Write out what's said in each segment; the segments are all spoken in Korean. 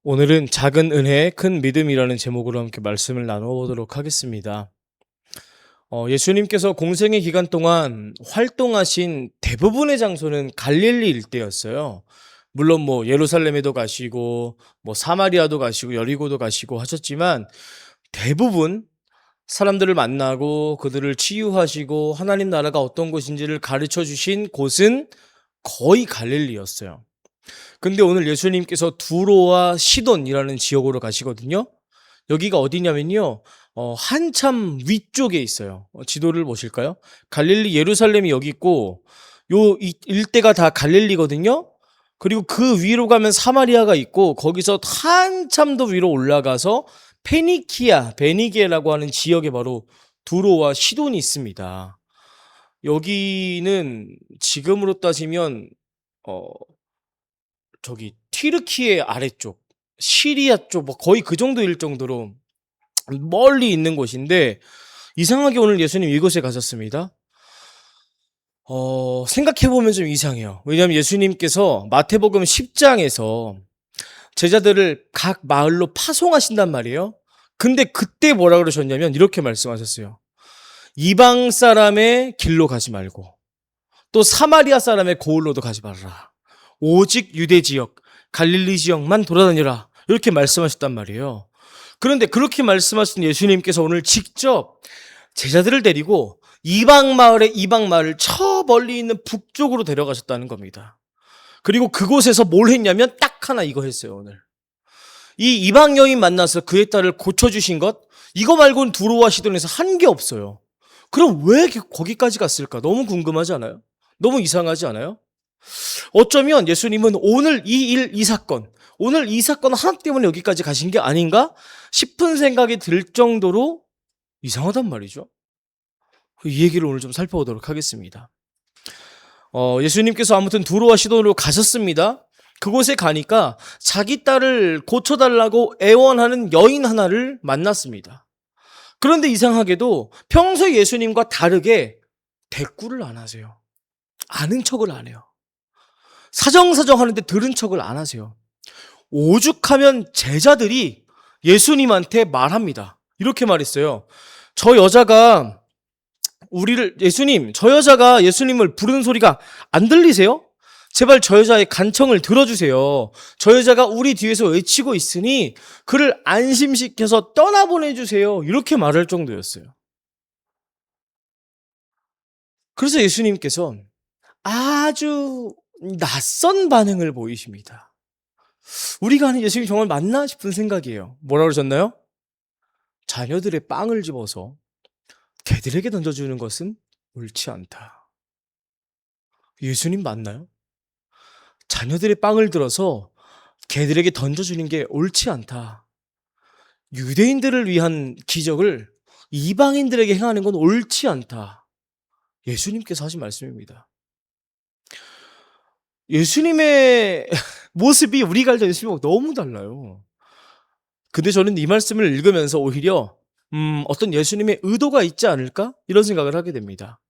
오늘은 작은 은혜, 큰 믿음이라는 제목으로 함께 말씀을 나누어 보도록 하겠습니다. 예수님께서 공생의 기간 동안 활동하신 대부분의 장소는 갈릴리 일대였어요. 물론 예루살렘에도 가시고 사마리아도 가시고 여리고도 가시고 하셨지만 대부분 사람들을 만나고 그들을 치유하시고 하나님 나라가 어떤 곳인지를 가르쳐 주신 곳은 거의 갈릴리였어요. 근데 오늘 예수님께서 두로와 시돈이라는 지역으로 가시거든요. 여기가 어디냐면요. 한참 위쪽에 있어요. 지도를 보실까요? 갈릴리 예루살렘이 여기 있고 일대가 다 갈릴리거든요. 그리고 그 위로 가면 사마리아가 있고 거기서 한참 더 위로 올라가서 베니게라고 하는 지역에 바로 두로와 시돈이 있습니다. 여기는 지금으로 따지면 저기 튀르키예 아래쪽, 시리아 쪽 거의 그 정도일 정도로 멀리 있는 곳인데 이상하게 오늘 예수님 이곳에 가셨습니다. 생각해보면 좀 이상해요. 왜냐하면 예수님께서 마태복음 10장에서 제자들을 각 마을로 파송하신단 말이에요. 근데 그때 뭐라 그러셨냐면 이렇게 말씀하셨어요. 이방 사람의 길로 가지 말고 또 사마리아 사람의 고을로도 가지 말아라. 오직 유대 지역, 갈릴리 지역만 돌아다니라. 이렇게 말씀하셨단 말이에요. 그런데 그렇게 말씀하신 예수님께서 오늘 직접 제자들을 데리고 이방 마을 저 멀리 있는 북쪽으로 데려가셨다는 겁니다. 그리고 그곳에서 뭘 했냐면 딱 하나 이거 했어요, 오늘. 이 이방 여인 만나서 그의 딸을 고쳐주신 것, 이거 말고는 두로와 시돈에서 한 게 없어요. 그럼 왜 거기까지 갔을까? 너무 궁금하지 않아요? 너무 이상하지 않아요? 어쩌면 예수님은 오늘 이 사건 하나 때문에 여기까지 가신 게 아닌가 싶은 생각이 들 정도로 이상하단 말이죠. 이 얘기를 오늘 좀 살펴보도록 하겠습니다. 예수님께서 아무튼 두로와 시돈으로 가셨습니다. 그곳에 가니까 자기 딸을 고쳐달라고 애원하는 여인 하나를 만났습니다. 그런데 이상하게도 평소에 예수님과 다르게 대꾸를 안 하세요. 아는 척을 안 해요. 사정사정 하는데 들은 척을 안 하세요. 오죽하면 제자들이 예수님한테 말합니다. 이렇게 말했어요. 저 여자가 예수님을 부르는 소리가 안 들리세요? 제발 저 여자의 간청을 들어주세요. 저 여자가 우리 뒤에서 외치고 있으니 그를 안심시켜서 떠나보내주세요. 이렇게 말할 정도였어요. 그래서 예수님께서 아주 낯선 반응을 보이십니다. 우리가 아는 예수님이 정말 맞나 싶은 생각이에요. 뭐라 그러셨나요? 자녀들의 빵을 집어서 개들에게 던져주는 것은 옳지 않다. 예수님 맞나요? 자녀들의 빵을 들어서 개들에게 던져주는 게 옳지 않다. 유대인들을 위한 기적을 이방인들에게 행하는 건 옳지 않다. 예수님께서 하신 말씀입니다. 예수님의 모습이 우리가 알던 예수님하고 너무 달라요. 근데 저는 이 말씀을 읽으면서 오히려 어떤 예수님의 의도가 있지 않을까? 이런 생각을 하게 됩니다.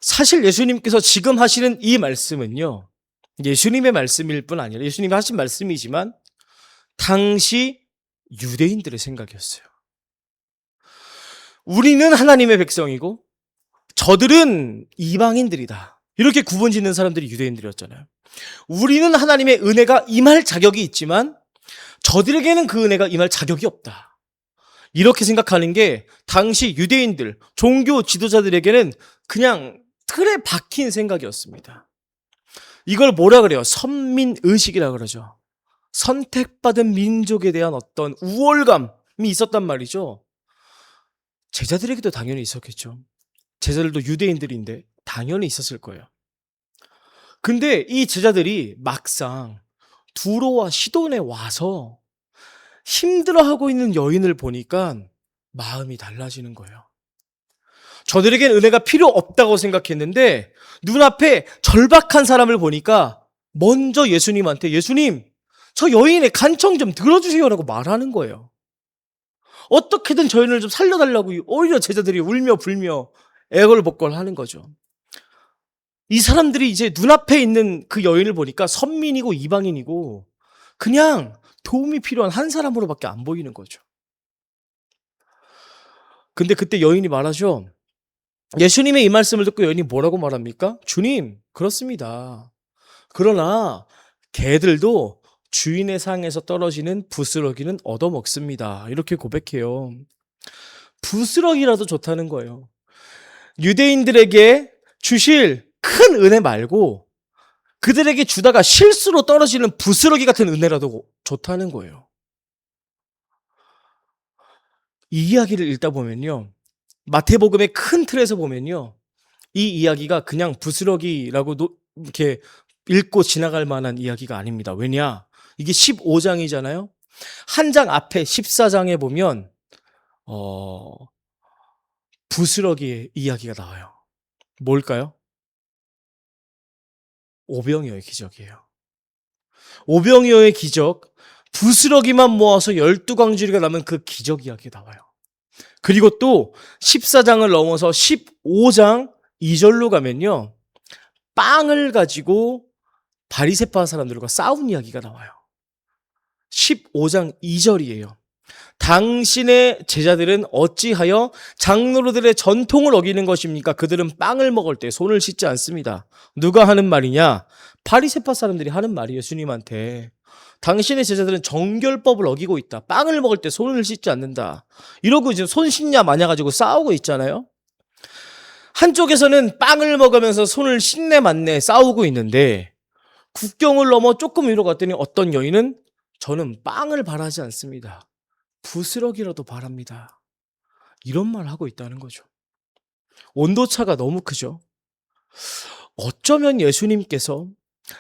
사실 예수님께서 지금 하시는 이 말씀은요. 예수님의 말씀일 뿐 아니라 예수님이 하신 말씀이지만 당시 유대인들의 생각이었어요. 우리는 하나님의 백성이고 저들은 이방인들이다. 이렇게 구분 짓는 사람들이 유대인들이었잖아요. 우리는 하나님의 은혜가 임할 자격이 있지만 저들에게는 그 은혜가 임할 자격이 없다. 이렇게 생각하는 게 당시 유대인들, 종교 지도자들에게는 그냥 틀에 박힌 생각이었습니다. 이걸 뭐라 그래요? 선민의식이라 그러죠. 선택받은 민족에 대한 어떤 우월감이 있었단 말이죠. 제자들에게도 당연히 있었겠죠. 제자들도 유대인들인데 당연히 있었을 거예요. 근데 이 제자들이 막상 두로와 시돈에 와서 힘들어하고 있는 여인을 보니까 마음이 달라지는 거예요. 저들에겐 은혜가 필요 없다고 생각했는데 눈앞에 절박한 사람을 보니까 먼저 예수님한테 예수님, 저 여인의 간청 좀 들어주세요라고 말하는 거예요. 어떻게든 저 여인을 좀 살려달라고 오히려 제자들이 울며 불며 애걸복걸하는 거죠. 이 사람들이 이제 눈앞에 있는 그 여인을 보니까 선민이고 이방인이고 그냥 도움이 필요한 한 사람으로밖에 안 보이는 거죠. 근데 그때 여인이 말하죠. 예수님의 이 말씀을 듣고 여인이 뭐라고 말합니까? 주님, 그렇습니다. 그러나 개들도 주인의 상에서 떨어지는 부스러기는 얻어먹습니다. 이렇게 고백해요. 부스러기라도 좋다는 거예요. 유대인들에게 주실 큰 은혜 말고 그들에게 주다가 실수로 떨어지는 부스러기 같은 은혜라도 좋다는 거예요. 이 이야기를 읽다 보면요. 마태복음의 큰 틀에서 보면요. 이 이야기가 그냥 부스러기라고 이렇게 읽고 지나갈 만한 이야기가 아닙니다. 왜냐? 이게 15장이잖아요. 한 장 앞에 14장에 보면 부스러기의 이야기가 나와요. 뭘까요? 오병이어의 기적이에요. 오병이어의 기적, 부스러기만 모아서 12광주리가 남은 그 기적 이야기가 나와요. 그리고 또 14장을 넘어서 15장 2절로 가면요. 빵을 가지고 바리새파 사람들과 싸운 이야기가 나와요. 15장 2절이에요. 당신의 제자들은 어찌하여 장로들의 전통을 어기는 것입니까? 그들은 빵을 먹을 때 손을 씻지 않습니다. 누가 하는 말이냐? 바리새파 사람들이 하는 말이에요. 예수님한테. 당신의 제자들은 정결법을 어기고 있다. 빵을 먹을 때 손을 씻지 않는다. 이러고 지금 손 씻냐 마냐 가지고 싸우고 있잖아요. 한쪽에서는 빵을 먹으면서 손을 씻네 맞네 싸우고 있는데 국경을 넘어 조금 위로 갔더니 어떤 여인은 저는 빵을 바라지 않습니다. 부스러기라도 바랍니다. 이런 말 하고 있다는 거죠. 온도차가 너무 크죠. 어쩌면 예수님께서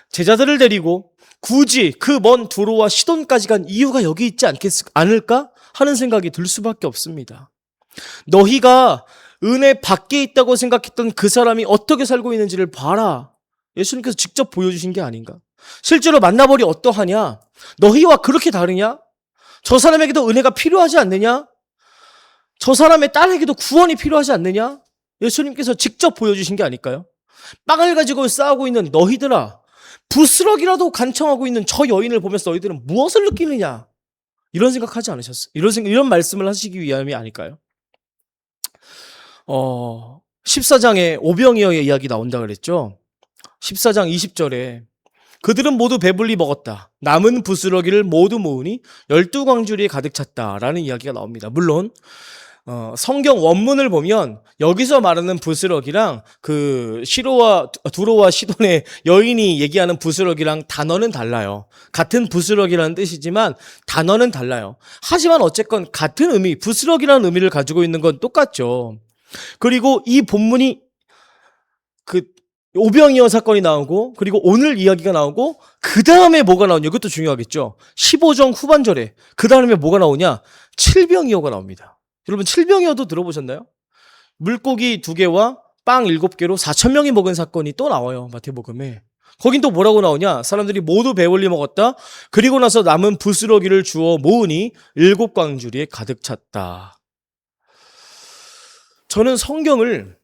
제자들을 데리고 굳이 그 먼 두로와 시돈까지 간 이유가 여기 있지 않을까 하는 생각이 들 수밖에 없습니다. 너희가 은혜 밖에 있다고 생각했던 그 사람이 어떻게 살고 있는지를 봐라. 예수님께서 직접 보여주신 게 아닌가. 실제로 만나보리 어떠하냐? 너희와 그렇게 다르냐? 저 사람에게도 은혜가 필요하지 않느냐? 저 사람의 딸에게도 구원이 필요하지 않느냐? 예수님께서 직접 보여주신 게 아닐까요? 빵을 가지고 싸우고 있는 너희들아, 부스러기라도 간청하고 있는 저 여인을 보면서 너희들은 무엇을 느끼느냐? 이런 생각하지 않으셨어요? 이런 말씀을 하시기 위함이 아닐까요? 14장에 오병이어의 이야기 나온다 그랬죠? 14장 20절에 그들은 모두 배불리 먹었다. 남은 부스러기를 모두 모으니 12광주리에 가득 찼다라는 이야기가 나옵니다. 물론 성경 원문을 보면 여기서 말하는 부스러기랑 그 두로와 시돈의 여인이 얘기하는 부스러기랑 단어는 달라요. 같은 부스러기라는 뜻이지만 단어는 달라요. 하지만 어쨌건 같은 의미, 부스러기라는 의미를 가지고 있는 건 똑같죠. 그리고 이 본문이 그 오병이어 사건이 나오고 그리고 오늘 이야기가 나오고 그 다음에 뭐가 나오냐, 이것도 중요하겠죠. 15장 후반절에 그 다음에 뭐가 나오냐, 칠병이어가 나옵니다. 여러분 칠병이어도 들어보셨나요? 물고기 2개와 빵 7개로 4,000명이 먹은 사건이 또 나와요. 마태복음에. 거긴 또 뭐라고 나오냐, 사람들이 모두 배불리 먹었다. 그리고 나서 남은 부스러기를 주워 모으니 7광주리에 가득 찼다. 저는 성경을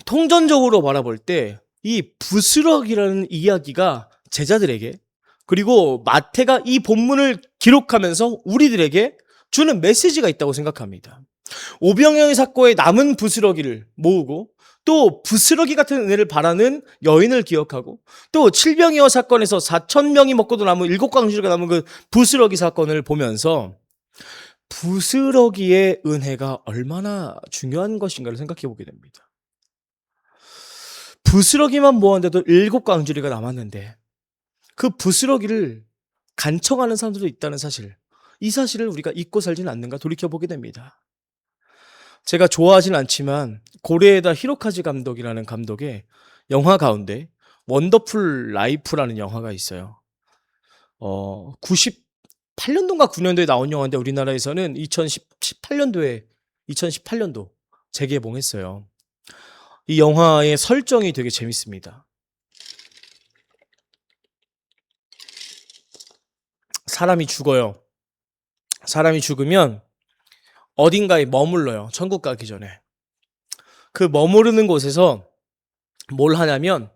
통전적으로 바라볼 때 이 부스러기라는 이야기가 제자들에게, 그리고 마태가 이 본문을 기록하면서 우리들에게 주는 메시지가 있다고 생각합니다. 오병이어 사건의 남은 부스러기를 모으고 또 부스러기 같은 은혜를 바라는 여인을 기억하고 또 칠병이어 사건에서 4,000명이 먹고도 남은 7광주리가 남은 그 부스러기 사건을 보면서 부스러기의 은혜가 얼마나 중요한 것인가를 생각해 보게 됩니다. 부스러기만 모았는데도 7광주리가 남았는데 그 부스러기를 간청하는 사람들도 있다는 사실, 이 사실을 우리가 잊고 살지는 않는가 돌이켜보게 됩니다. 제가 좋아하진 않지만 고레에다 히로카즈 감독이라는 감독의 영화 가운데 원더풀 라이프라는 영화가 있어요. 98년도인가 9년도에 나온 영화인데 우리나라에서는 2018년도 재개봉했어요. 이 영화의 설정이 되게 재밌습니다. 사람이 죽어요. 사람이 죽으면 어딘가에 머물러요. 천국 가기 전에. 그 머무르는 곳에서 뭘 하냐면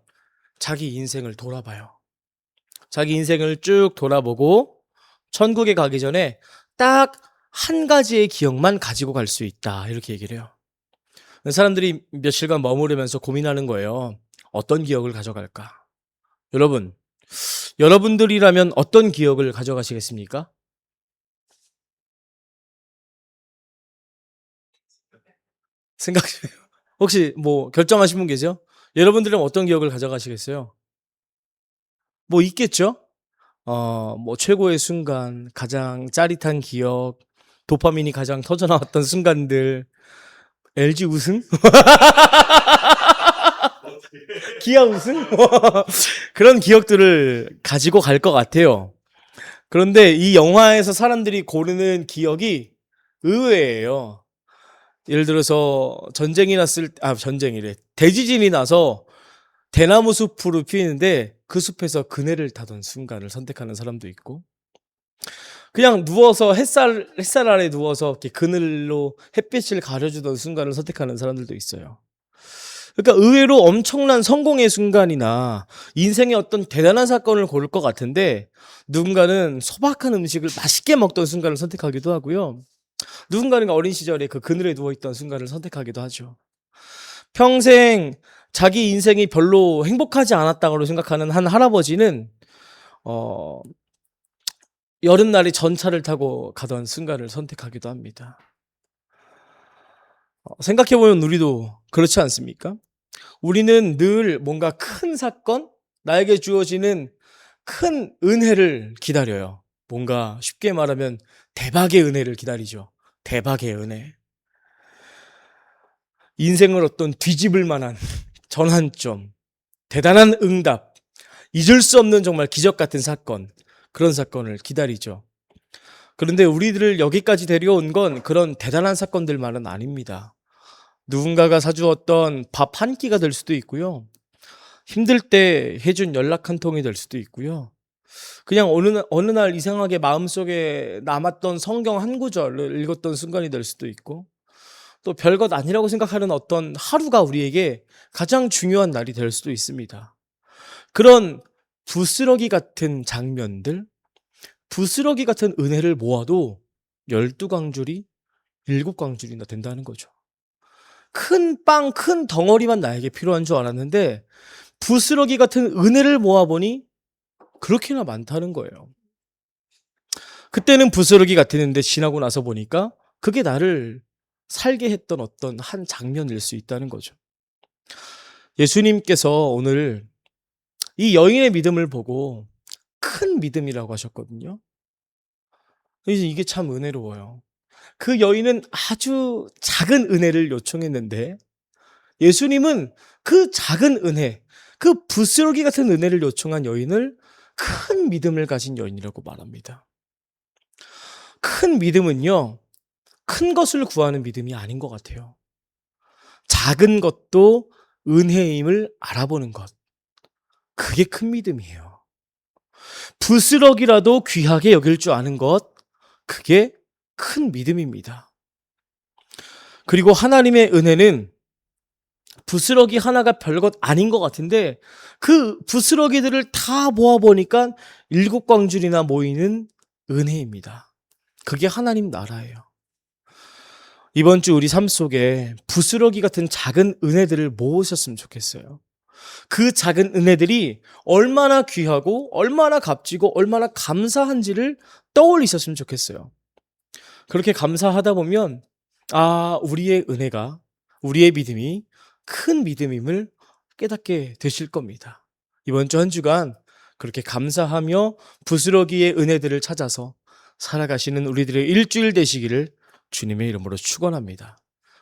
자기 인생을 돌아봐요. 자기 인생을 쭉 돌아보고 천국에 가기 전에 딱 한 가지의 기억만 가지고 갈 수 있다. 이렇게 얘기를 해요. 사람들이 며칠간 머무르면서 고민하는 거예요. 어떤 기억을 가져갈까? 여러분, 여러분들이라면 어떤 기억을 가져가시겠습니까? 생각 좀 해요. 혹시 뭐 결정하신 분 계세요? 여러분들은 어떤 기억을 가져가시겠어요? 뭐 있겠죠? 뭐 최고의 순간, 가장 짜릿한 기억, 도파민이 가장 터져 나왔던 순간들, LG 우승? 기아 우승? 그런 기억들을 가지고 갈 것 같아요. 그런데 이 영화에서 사람들이 고르는 기억이 의외예요. 예를 들어서 전쟁이래. 대지진이 나서 대나무 숲으로 피는데 그 숲에서 그네를 타던 순간을 선택하는 사람도 있고, 그냥 누워서 햇살 아래 누워서 이렇게 그늘로 햇빛을 가려주던 순간을 선택하는 사람들도 있어요. 그러니까 의외로 엄청난 성공의 순간이나 인생의 어떤 대단한 사건을 고를 것 같은데, 누군가는 소박한 음식을 맛있게 먹던 순간을 선택하기도 하고요. 누군가는 어린 시절에 그 그늘에 누워있던 순간을 선택하기도 하죠. 평생 자기 인생이 별로 행복하지 않았다고 생각하는 한 할아버지는 어, 여름날에 전차를 타고 가던 순간을 선택하기도 합니다. 생각해보면 우리도 그렇지 않습니까? 우리는 늘 뭔가 큰 사건, 나에게 주어지는 큰 은혜를 기다려요. 뭔가 쉽게 말하면 대박의 은혜를 기다리죠. 대박의 은혜. 인생을 어떤 뒤집을 만한 전환점, 대단한 응답, 잊을 수 없는 정말 기적 같은 사건, 그런 사건을 기다리죠. 그런데 우리들을 여기까지 데려온 건 그런 대단한 사건들만은 아닙니다. 누군가가 사주었던 밥 한 끼가 될 수도 있고요. 힘들 때 해준 연락 한 통이 될 수도 있고요. 그냥 어느 날 이상하게 마음속에 남았던 성경 한 구절을 읽었던 순간이 될 수도 있고, 또 별것 아니라고 생각하는 어떤 하루가 우리에게 가장 중요한 날이 될 수도 있습니다. 그런 부스러기 같은 장면들, 부스러기 같은 은혜를 모아도 12광줄이 7광줄이나 된다는 거죠. 큰 빵, 큰 덩어리만 나에게 필요한 줄 알았는데 부스러기 같은 은혜를 모아보니 그렇게나 많다는 거예요. 그때는 부스러기 같았는데 지나고 나서 보니까 그게 나를 살게 했던 어떤 한 장면일 수 있다는 거죠. 예수님께서 오늘 이 여인의 믿음을 보고 큰 믿음이라고 하셨거든요. 이게 참 은혜로워요. 그 여인은 아주 작은 은혜를 요청했는데 예수님은 그 작은 은혜, 그 부스러기 같은 은혜를 요청한 여인을 큰 믿음을 가진 여인이라고 말합니다. 큰 믿음은요, 큰 것을 구하는 믿음이 아닌 것 같아요. 작은 것도 은혜임을 알아보는 것. 그게 큰 믿음이에요. 부스러기라도 귀하게 여길 줄 아는 것. 그게 큰 믿음입니다. 그리고 하나님의 은혜는 부스러기 하나가 별것 아닌 것 같은데 그 부스러기들을 다 모아보니까 7광줄이나 모이는 은혜입니다. 그게 하나님 나라예요. 이번 주 우리 삶 속에 부스러기 같은 작은 은혜들을 모으셨으면 좋겠어요. 그 작은 은혜들이 얼마나 귀하고 얼마나 값지고 얼마나 감사한지를 떠올리셨으면 좋겠어요. 그렇게 감사하다 보면 우리의 은혜가, 우리의 믿음이 큰 믿음임을 깨닫게 되실 겁니다. 이번 주 한 주간 그렇게 감사하며 부스러기의 은혜들을 찾아서 살아가시는 우리들의 일주일 되시기를 주님의 이름으로 축원합니다.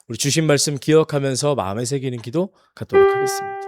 우리 주신 말씀 기억하면서 마음에 새기는 기도 갖도록 하겠습니다.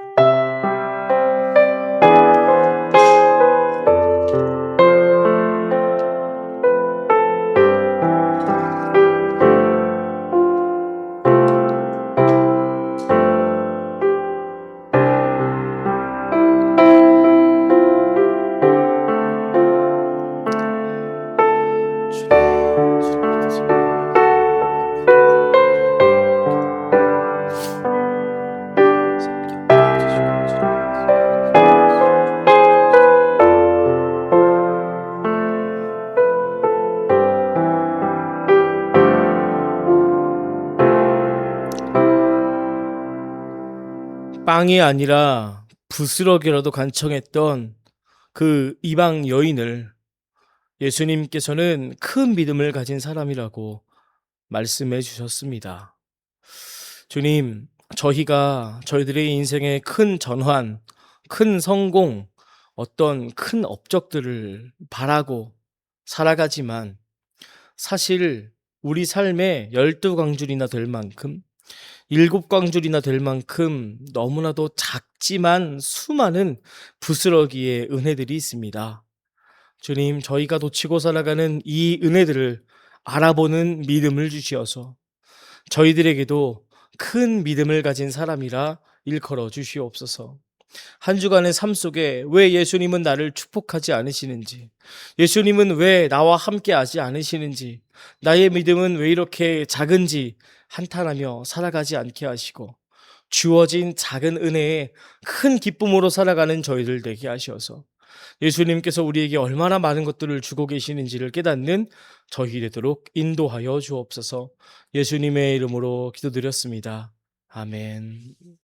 빵이 아니라 부스러기라도 간청했던 그 이방 여인을 예수님께서는 큰 믿음을 가진 사람이라고 말씀해 주셨습니다. 주님, 저희가 저희들의 인생의 큰 전환, 큰 성공, 어떤 큰 업적들을 바라고 살아가지만 사실 우리 삶의 12광줄이나 될 만큼, 7광줄이나 될 만큼 너무나도 작지만 수많은 부스러기의 은혜들이 있습니다. 주님, 저희가 놓치고 살아가는 이 은혜들을 알아보는 믿음을 주시어서 저희들에게도 큰 믿음을 가진 사람이라 일컬어 주시옵소서. 한 주간의 삶 속에 왜 예수님은 나를 축복하지 않으시는지, 예수님은 왜 나와 함께 하지 않으시는지, 나의 믿음은 왜 이렇게 작은지 한탄하며 살아가지 않게 하시고, 주어진 작은 은혜에 큰 기쁨으로 살아가는 저희들 되게 하셔서 예수님께서 우리에게 얼마나 많은 것들을 주고 계시는지를 깨닫는 저희 되도록 인도하여 주옵소서. 예수님의 이름으로 기도드렸습니다. 아멘.